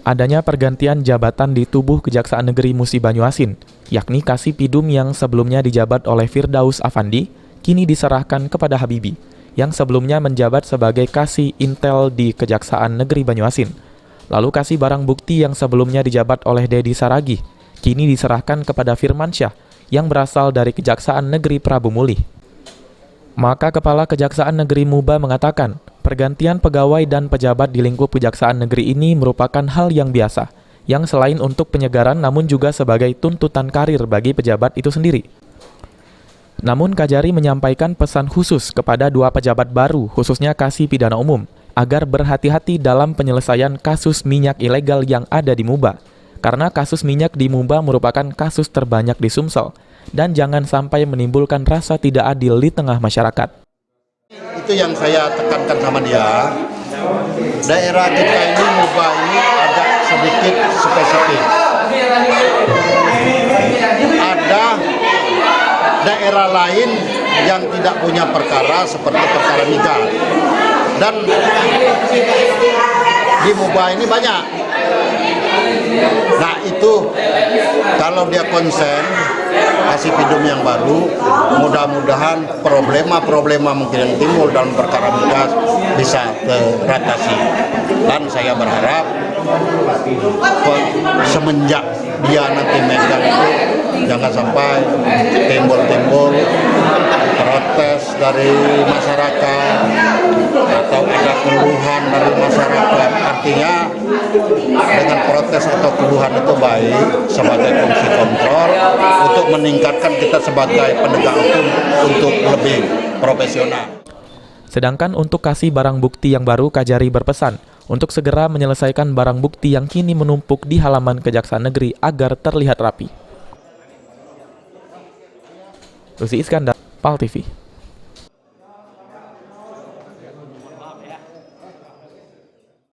adanya pergantian jabatan di tubuh Kejaksaan Negeri Musi Banyuasin, yakni Kasih Pidum yang sebelumnya dijabat oleh Firdaus Afandi, kini diserahkan kepada Habibi, yang sebelumnya menjabat sebagai Kasih Intel di Kejaksaan Negeri Banyuasin. Lalu Kasih Barang Bukti yang sebelumnya dijabat oleh Dedi Saragih, kini diserahkan kepada Firmansyah, yang berasal dari Kejaksaan Negeri Prabu Mulih. Maka Kepala Kejaksaan Negeri Muba mengatakan, pergantian pegawai dan pejabat di lingkup Kejaksaan Negeri ini merupakan hal yang biasa, yang selain untuk penyegaran namun juga sebagai tuntutan karir bagi pejabat itu sendiri. Namun Kajari menyampaikan pesan khusus kepada dua pejabat baru, khususnya Kasih Pidana Umum, agar berhati-hati dalam penyelesaian kasus minyak ilegal yang ada di Muba, karena kasus minyak di Muba merupakan kasus terbanyak di Sumsel, dan jangan sampai menimbulkan rasa tidak adil di tengah masyarakat. Itu yang saya tekankan sama dia. Daerah kita ini, Muba ini agak sedikit spesifik. Ada daerah lain yang tidak punya perkara seperti perkara nikah. Dan di Muba ini banyak. Nah itu kalau dia konsen Kasih Pidum yang baru, mudah-mudahan problema-problema mungkin yang timbul dalam perkara migas bisa teratasi. Dan saya berharap semenjak dia nanti megang itu jangan sampai timbul-timbul protes dari masyarakat atau ada keluhan dari masyarakat. Artinya dengan protes atau keluhan itu baik sebagai fungsi kontrol untuk meningkatkan kita sebagai penegak hukum untuk lebih profesional. Sedangkan untuk Kasih Barang Bukti yang baru, Kajari berpesan untuk segera menyelesaikan barang bukti yang kini menumpuk di halaman Kejaksaan Negeri agar terlihat rapi. Lucy Iskandar, PAL TV.